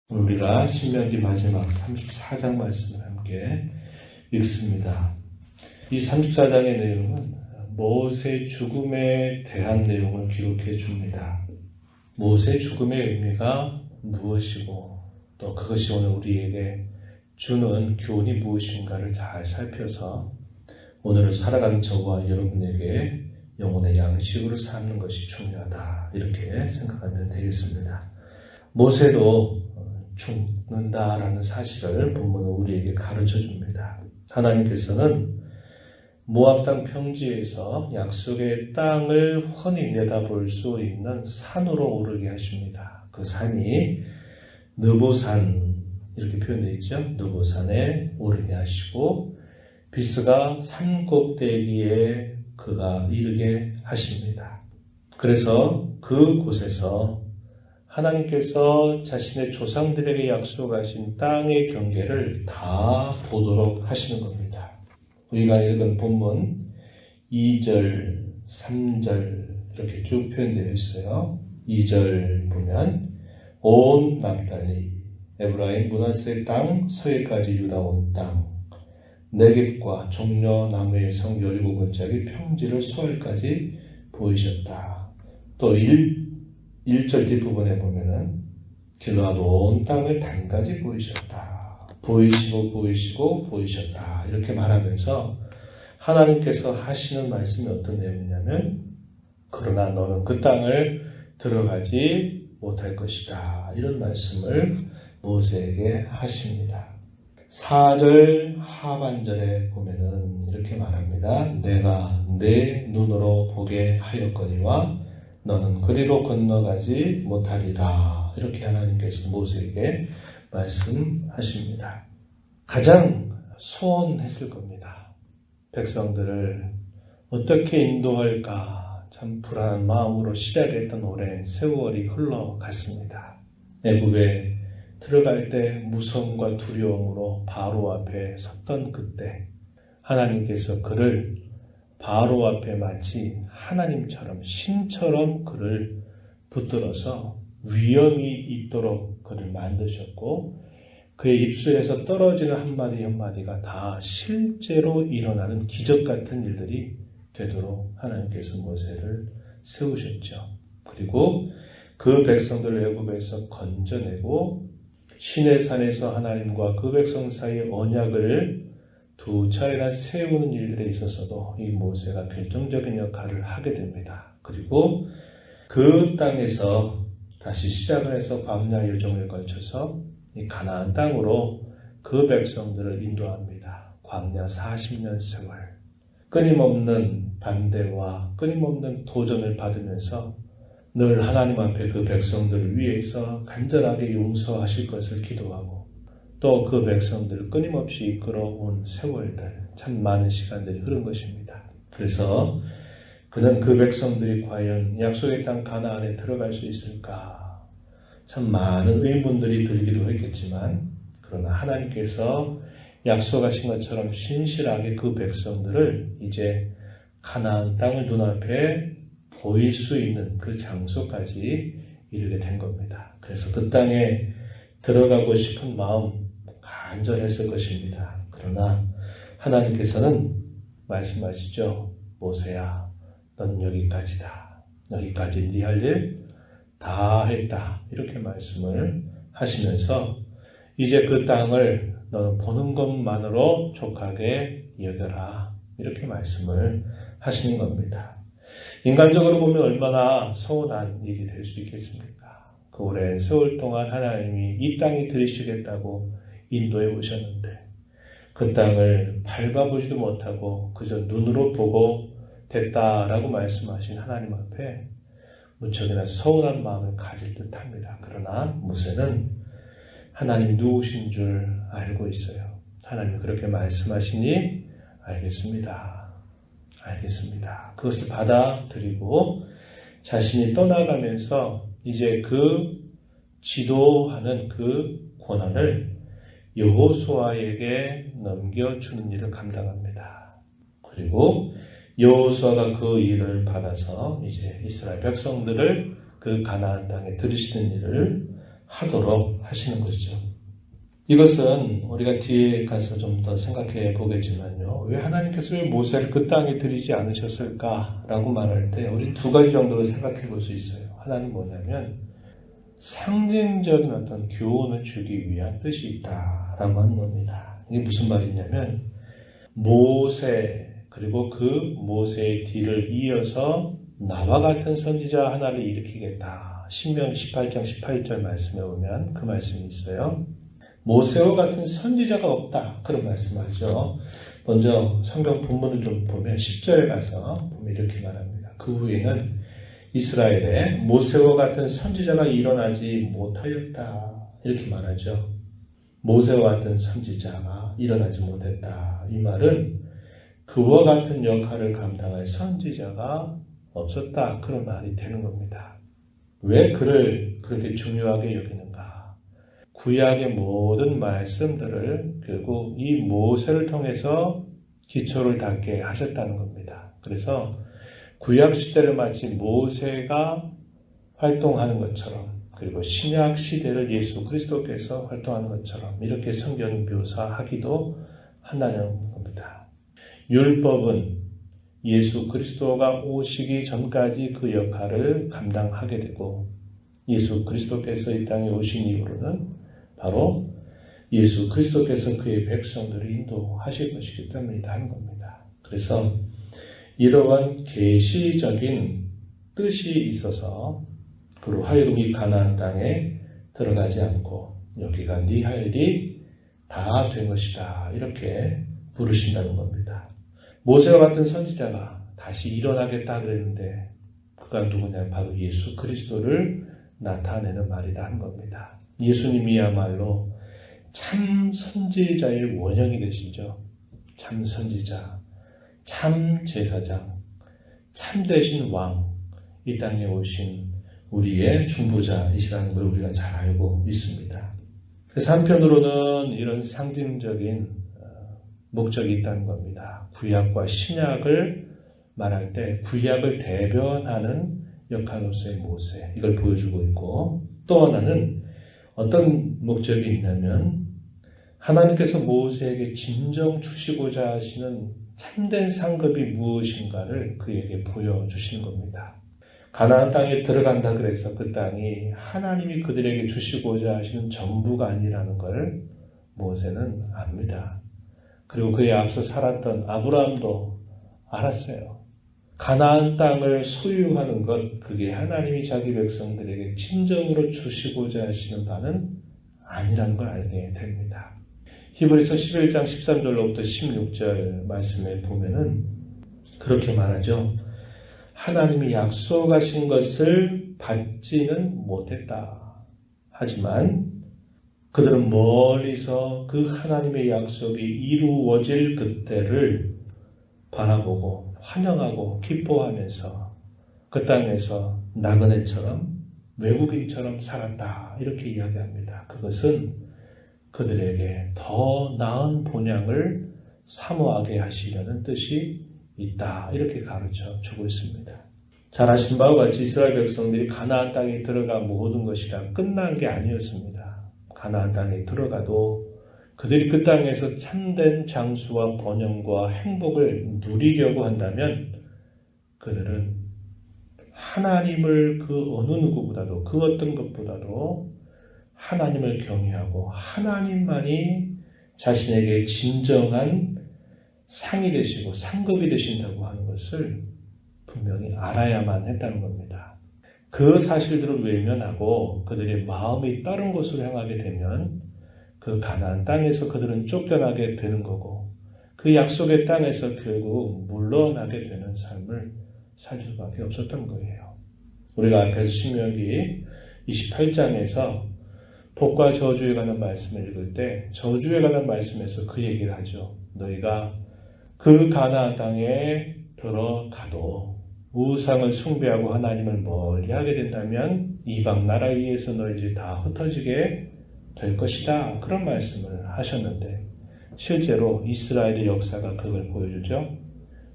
우리가 신명기 마지막 34장 말씀을 함께 읽습니다. 이 34장의 내용은 모세 죽음에 대한 내용을 기록해 줍니다. 모세 죽음의 의미가 무엇이고 또 그것이 오늘 우리에게 주는 교훈이 무엇인가를 잘 살펴서 오늘을 살아가는 저와 여러분에게 영혼의 양식으로 삼는 것이 중요하다, 이렇게 생각하면 되겠습니다. 모세도 죽는다라는 사실을 본문은 우리에게 가르쳐 줍니다. 하나님께서는 모압 땅 평지에서 약속의 땅을 훤히 내다볼 수 있는 산으로 오르게 하십니다. 그 산이 느보산, 이렇게 표현되어 있죠. 느보산에 오르게 하시고 비스가 산 꼭대기에 그가 이르게 하십니다. 그래서 그곳에서 하나님께서 자신의 조상들에게 약속하신 땅의 경계를 다 보도록 하시는 겁니다. 우리가 읽은 본문 2절, 3절 이렇게 쭉 표현되어 있어요. 2절 보면 온 납달리, 에브라임 므낫세 땅, 서해까지 유다 온 땅, 네겝과 종려 나무의 성 17번짜리 평지를 소알까지 보이셨다. 또 1절 뒷부분에 보면은 길르앗 온 땅을 단까지 보이셨다. 보이시고 보이셨다. 이렇게 말하면서 하나님께서 하시는 말씀이 어떤 내용이냐면, 그러나 너는 그 땅을 들어가지 못할 것이다, 이런 말씀을 모세에게 하십니다. 4절 하반절에 보면은 이렇게 말합니다. 내가 내 눈으로 보게 하였거니와 너는 그리로 건너가지 못하리라, 이렇게 하나님께서 모세에게 말씀하십니다. 가장 소원했을 겁니다. 백성들을 어떻게 인도할까 참 불안한 마음으로 시작했던 오랜 세월이 흘러갔습니다. 애굽에 들어갈 때 무서움과 두려움으로 바로 앞에 섰던 그때 하나님께서 그를 바로 앞에 마치 하나님처럼, 신처럼 그를 붙들어서 위험이 있도록 그를 만드셨고, 그의 입술에서 떨어지는 한마디 한마디가 다 실제로 일어나는 기적 같은 일들이 되도록 하나님께서 모세를 세우셨죠. 그리고 그 백성들을 애굽에서 건져내고 시내산에서 하나님과 그 백성 사이의 언약을 두 차례나 세우는 일들에 있어서도 이 모세가 결정적인 역할을 하게 됩니다. 그리고 그 땅에서 다시 시작을 해서 광야 여정을 거쳐서 이 가나안 땅으로 그 백성들을 인도합니다. 광야 40년 세월, 끊임없는 반대와 끊임없는 도전을 받으면서 늘 하나님 앞에 그 백성들을 위해서 간절하게 용서하실 것을 기도하고, 또 그 백성들을 끊임없이 이끌어온 세월들, 참 많은 시간들이 흐른 것입니다. 그래서 그는 그 백성들이 과연 약속의 땅 가나안에 들어갈 수 있을까, 참 많은 의문들이 들기도 했겠지만, 그러나 하나님께서 약속하신 것처럼 신실하게 그 백성들을 이제 가나안 땅을 눈앞에 보일 수 있는 그 장소까지 이르게 된 겁니다. 그래서 그 땅에 들어가고 싶은 마음 간절했을 것입니다. 그러나 하나님께서는 말씀하시죠. 모세야, 넌 여기까지다. 여기까지 네 할 일 다 했다. 이렇게 말씀을 하시면서 이제 그 땅을 너는 보는 것만으로 족하게 여겨라. 이렇게 말씀을 하시는 겁니다. 인간적으로 보면 얼마나 서운한 일이 될 수 있겠습니까? 그 오랜 세월 동안 하나님이 이 땅에 들이시겠다고 인도해 오셨는데 그 땅을 밟아보지도 못하고 그저 눈으로 보고 됐다라고 말씀하신 하나님 앞에 무척이나 서운한 마음을 가질 듯합니다. 그러나 모세는 하나님이 누구신 줄 알고 있어요. 하나님이 그렇게 말씀하시니 알겠습니다. 그것을 받아들이고 자신이 떠나가면서 이제 그 지도하는 그 권한을 여호수아에게 넘겨주는 일을 감당합니다. 그리고 여호수아가 그 일을 받아서 이제 이스라엘 백성들을 그 가나안 땅에 들이시는 일을 하도록 하시는 것이죠. 이것은 우리가 뒤에 가서 좀 더 생각해 보겠지만요. 왜 하나님께서 왜 모세를 그 땅에 들이지 않으셨을까라고 말할 때 우리 두 가지 정도로 생각해 볼 수 있어요. 하나는 뭐냐면 상징적인 어떤 교훈을 주기 위한 뜻이 있다라고 하는 겁니다. 이게 무슨 말이냐면 모세 그리고 그 모세의 뒤를 이어서 나와 같은 선지자 하나를 일으키겠다. 신명기 18장 18절 말씀에 보면 그 말씀이 있어요. 모세와 같은 선지자가 없다. 그런 말씀하죠. 먼저 성경 본문을 좀 보면 10절에 가서 보면 이렇게 말합니다. 그 후에는 이스라엘에 모세와 같은 선지자가 일어나지 못하였다. 이렇게 말하죠. 모세와 같은 선지자가 일어나지 못했다. 이 말은 그와 같은 역할을 감당할 선지자가 없었다. 그런 말이 되는 겁니다. 왜 그를 그렇게 중요하게 여기는가? 구약의 모든 말씀들을 결국 이 모세를 통해서 기초를 닦게 하셨다는 겁니다. 그래서 구약 시대를 마치 모세가 활동하는 것처럼 그리고 신약 시대를 예수 그리스도께서 활동하는 것처럼 이렇게 성경 묘사하기도 한다는 겁니다. 율법은 예수 그리스도가 오시기 전까지 그 역할을 감당하게 되고 예수 그리스도께서 이 땅에 오신 이후로는 바로 예수 그리스도께서 그의 백성들을 인도하실 것이기 때문이다 하는 겁니다. 그래서 이러한 계시적인 뜻이 있어서 그로 하여금 이 가나안 땅에 들어가지 않고 여기가 네 할 일이 다 된 것이다. 이렇게 부르신다는 겁니다. 모세와 같은 선지자가 다시 일어나겠다 그랬는데 그가 누구냐? 바로 예수 그리스도를 나타내는 말이다 하는 겁니다. 예수님이야말로 참 선지자의 원형이 되시죠. 참 선지자, 참 제사장, 참되신 왕, 이 땅에 오신 우리의 중보자이시라는 걸 우리가 잘 알고 있습니다. 그래서 한편으로는 이런 상징적인 목적이 있다는 겁니다. 구약과 신약을 말할 때 구약을 대변하는 역할로서의 모세, 이걸 보여주고 있고 또 하나는 어떤 목적이 있냐면 하나님께서 모세에게 진정 주시고자 하시는 참된 상급이 무엇인가를 그에게 보여주시는 겁니다. 가나안 땅에 들어간다 그래서 그 땅이 하나님이 그들에게 주시고자 하시는 전부가 아니라는 걸 모세는 압니다. 그리고 그에 앞서 살았던 아브라함도 알았어요. 가나안 땅을 소유하는 것, 그게 하나님이 자기 백성들에게 진정으로 주시고자 하시는 바는 아니라는 걸 알게 됩니다. 히브리서 11장 13절로부터 16절 말씀에 보면은 그렇게 말하죠. 하나님이 약속하신 것을 받지는 못했다. 하지만 그들은 멀리서 그 하나님의 약속이 이루어질 그때를 바라보고 환영하고 기뻐하면서 그 땅에서 나그네처럼 외국인처럼 살았다. 이렇게 이야기합니다. 그것은 그들에게 더 나은 본향을 사모하게 하시려는 뜻이 있다. 이렇게 가르쳐 주고 있습니다. 잘 아신 바와 같이 이스라엘 백성들이 가나안 땅에 들어가 모든 것이 다 끝난 게 아니었습니다. 가나안 땅에 들어가도 그들이 그 땅에서 참된 장수와 번영과 행복을 누리려고 한다면 그들은 하나님을 그 어느 누구보다도 그 어떤 것보다도 하나님을 경외하고 하나님만이 자신에게 진정한 상이 되시고 상급이 되신다고 하는 것을 분명히 알아야만 했다는 겁니다. 그 사실들을 외면하고 그들의 마음이 다른 곳으로 향하게 되면 그 가나안 땅에서 그들은 쫓겨나게 되는 거고 그 약속의 땅에서 결국 물러나게 되는 삶을 살 수밖에 없었던 거예요. 우리가 앞에서 신명기 28장에서 복과 저주에 관한 말씀을 읽을 때 저주에 관한 말씀에서 그 얘기를 하죠. 너희가 그 가나안 땅에 들어가도 우상을 숭배하고 하나님을 멀리하게 된다면 이방 나라에 의해서 너희들이 다 흩어지게 될 것이다. 그런 말씀을 하셨는데 실제로 이스라엘의 역사가 그걸 보여주죠.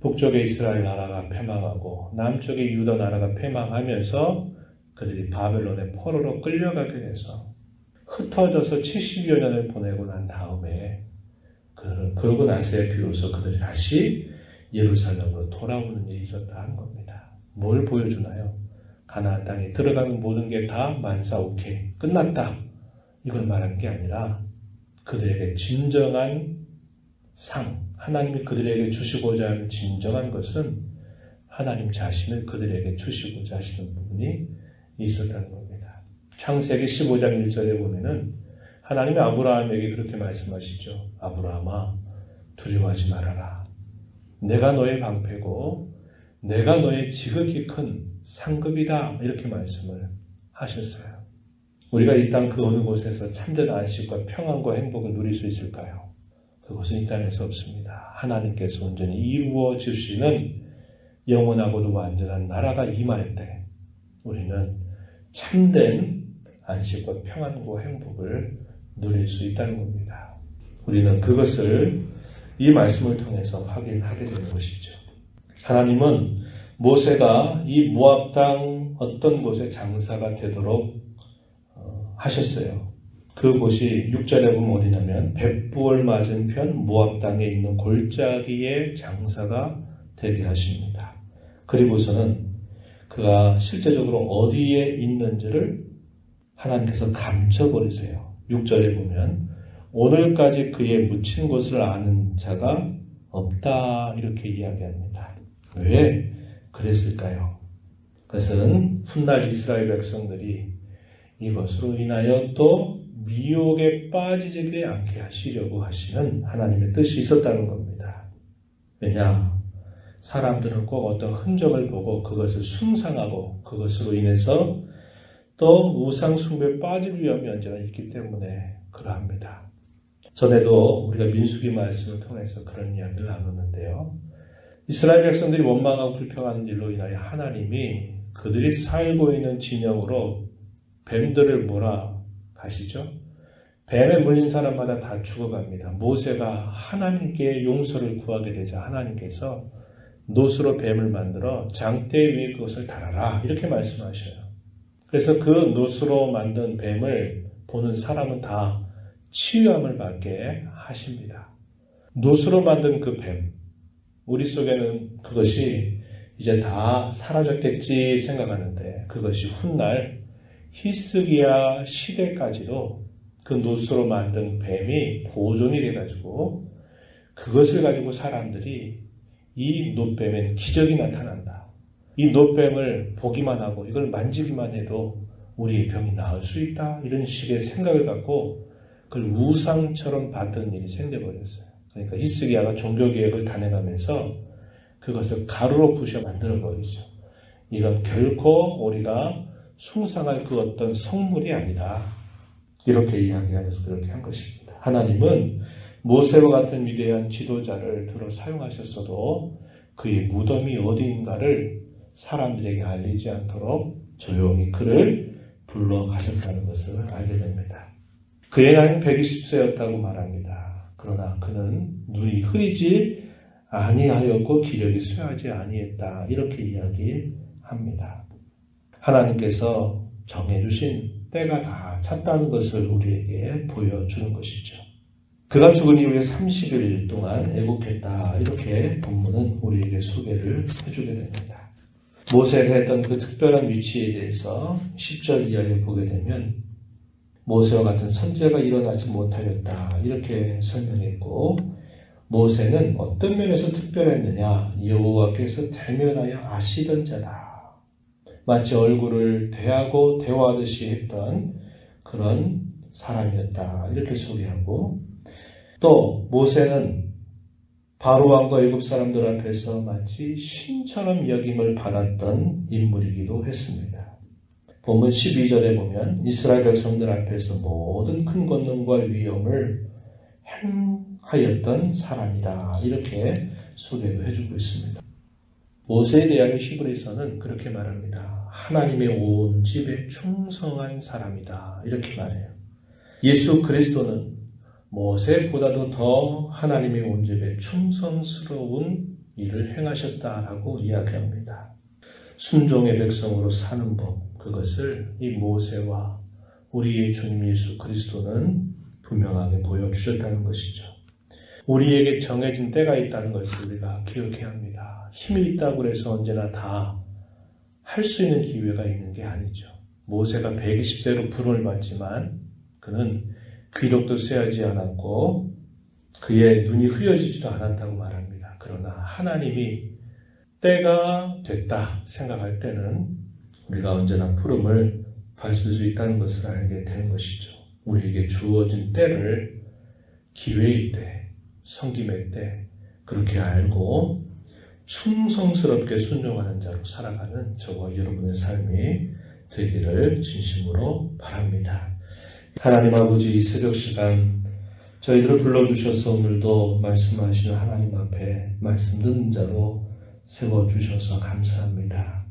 북쪽의 이스라엘 나라가 패망하고 남쪽의 유다 나라가 패망하면서 그들이 바벨론의 포로로 끌려가게 돼서 흩어져서 70여 년을 보내고 난 다음에 그러고 나서야 비로소 그들이 다시 예루살렘으로 돌아오는 일이 있었다 하는 겁니다. 뭘 보여주나요? 가나안 땅에 들어가는 모든 게 다 만사오케이 끝났다. 이걸 말하는 게 아니라 그들에게 진정한 상, 하나님이 그들에게 주시고자 하는 진정한 것은 하나님 자신을 그들에게 주시고자 하시는 부분이 있었다는 겁니다. 창세기 15장 1절에 보면은 하나님이 아브라함에게 그렇게 말씀하시죠. 아브라함아, 두려워하지 말아라. 내가 너의 방패고 내가 너의 지극히 큰 상급이다. 이렇게 말씀을 하셨어요. 우리가 이 땅 그 어느 곳에서 참된 안식과 평안과 행복을 누릴 수 있을까요? 그것은 이 땅에서 없습니다. 하나님께서 온전히 이루어 주시는 영원하고도 완전한 나라가 임할 때 우리는 참된 안식과 평안과 행복을 누릴 수 있다는 겁니다. 우리는 그것을 이 말씀을 통해서 확인하게 되는 것이죠. 하나님은 모세가 이 모압 땅 어떤 곳에 장사가 되도록 하셨어요. 그곳이 6절에 보면 어디냐면 벳부얼 맞은편 모압 땅에 있는 골짜기에 장사가 되게 하십니다. 그리고서는 그가 실제적으로 어디에 있는지를 하나님께서 감춰버리세요. 6절에 보면 오늘까지 그의 묻힌 곳을 아는 자가 없다 이렇게 이야기합니다. 왜 그랬을까요? 그것은 훗날 이스라엘 백성들이 이것으로 인하여 또 미혹에 빠지지 않게 하시려고 하시는 하나님의 뜻이 있었다는 겁니다. 왜냐? 사람들은 꼭 어떤 흔적을 보고 그것을 숭상하고 그것으로 인해서 또 우상 숭배에 빠질 위험이 언제나 있기 때문에 그러합니다. 전에도 우리가 민수기 말씀을 통해서 그런 이야기를 나눴는데요. 이스라엘 백성들이 원망하고 불평하는 일로 인하여 하나님이 그들이 살고 있는 진영으로 뱀들을 몰아가시죠. 뱀에 물린 사람마다 다 죽어갑니다. 모세가 하나님께 용서를 구하게 되자 하나님께서 노스로 뱀을 만들어 장대 위에 그것을 달아라 이렇게 말씀하셔요. 그래서 그 노스로 만든 뱀을 보는 사람은 다 치유함을 받게 하십니다. 노스로 만든 그 뱀, 우리 속에는 그것이 이제 다 사라졌겠지 생각하는데 그것이 훗날 히스기야 시대까지도 그 노스로 만든 뱀이 보존이 돼가지고 그것을 가지고 사람들이 이 놋뱀엔 기적이 나타난다. 이 놋뱀을 보기만 하고 이걸 만지기만 해도 우리의 병이 나을 수 있다. 이런 식의 생각을 갖고 그걸 우상처럼 받던 일이 생겨버렸어요. 그러니까 히스기야가 종교개혁을 단행하면서 그것을 가루로 부셔 만들어버리죠. 이건 결코 우리가 숭상할 그 어떤 성물이 아니다. 이렇게 이야기하면서 그렇게 한 것입니다. 하나님은 모세와 같은 위대한 지도자를 들어 사용하셨어도 그의 무덤이 어디인가를 사람들에게 알리지 않도록 조용히 그를 불러가셨다는 것을 알게 됩니다. 그의 나이는 120세였다고 말합니다. 그러나 그는 눈이 흐리지 아니하였고 기력이 쇠하지 아니했다. 이렇게 이야기합니다. 하나님께서 정해주신 때가 다 찼다는 것을 우리에게 보여주는 것이죠. 그가 죽은 이후에 30일 동안 애국했다. 이렇게 본문은 우리에게 소개를 해주게 됩니다. 모세가 했던 그 특별한 위치에 대해서 10절 이하를 보게 되면 모세와 같은 선지자가 일어나지 못하였다. 이렇게 설명했고 모세는 어떤 면에서 특별했느냐? 여호와께서 대면하여 아시던 자다. 마치 얼굴을 대하고 대화하듯이 했던 그런 사람이었다. 이렇게 소개하고 또 모세는 바로왕과 애굽 사람들 앞에서 마치 신처럼 여김을 받았던 인물이기도 했습니다. 본문 12절에 보면 이스라엘 백성들 앞에서 모든 큰 권능과 위엄을 행하였던 사람이다. 이렇게 소개를 해주고 있습니다. 모세에 대하여 히브리서는 그렇게 말합니다. 하나님의 온 집에 충성한 사람이다. 이렇게 말해요. 예수 그리스도는 모세보다도 더 하나님의 온 집에 충성스러운 일을 행하셨다라고 이야기합니다. 순종의 백성으로 사는 법, 그것을 이 모세와 우리의 주님 예수 그리스도는 분명하게 보여주셨다는 것이죠. 우리에게 정해진 때가 있다는 것을 우리가 기억해야 합니다. 힘이 있다고 해서 언제나 다 할 수 있는 기회가 있는 게 아니죠. 모세가 120세로 부름을 받지만 그는 귀력도 쇠하지 않았고 그의 눈이 흐려지지도 않았다고 말합니다. 그러나 하나님이 때가 됐다 생각할 때는 우리가 언제나 부름을 받을 수 있다는 것을 알게 되는 것이죠. 우리에게 주어진 때를 기회일 때, 섬김의 때 그렇게 알고 충성스럽게 순종하는 자로 살아가는 저와 여러분의 삶이 되기를 진심으로 바랍니다. 하나님 아버지 이 새벽 시간 저희들을 불러주셔서 오늘도 말씀하시는 하나님 앞에 말씀 듣는 자로 세워주셔서 감사합니다.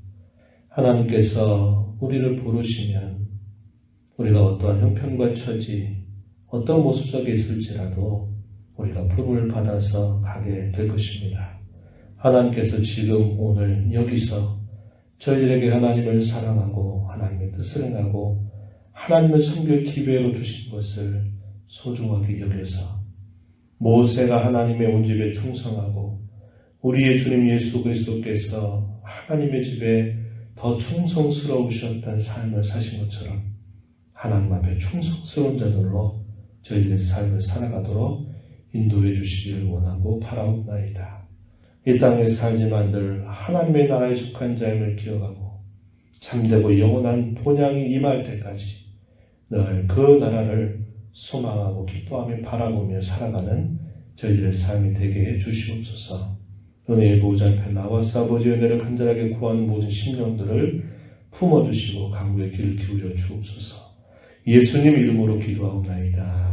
하나님께서 우리를 부르시면 우리가 어떠한 형편과 처지, 어떤 모습 속에 있을지라도 우리가 부름을 받아서 가게 될 것입니다. 하나님께서 지금 오늘 여기서 저희들에게 하나님을 사랑하고 하나님의 뜻을 행하고 하나님을 섬길 기회로 주신 것을 소중하게 여겨서 모세가 하나님의 온 집에 충성하고 우리의 주님 예수 그리스도께서 하나님의 집에 더 충성스러우셨던 삶을 사신 것처럼 하나님 앞에 충성스러운 자들로 저희들의 삶을 살아가도록 인도해 주시기를 원하고 바라옵나이다. 이 땅에 살지만 늘 하나님의 나라에 속한 자임을 기억하고 참되고 영원한 본향이 임할 때까지 늘 그 나라를 소망하고 기뻐하며 바라보며 살아가는 저희들의 삶이 되게 해 주시옵소서. 은혜의 보좌 앞에 나와서 아버지의 은혜를 간절하게 구하는 모든 심령들을 품어주시고 강구의 귀를 기울여 주옵소서. 예수님 이름으로 기도하옵나이다.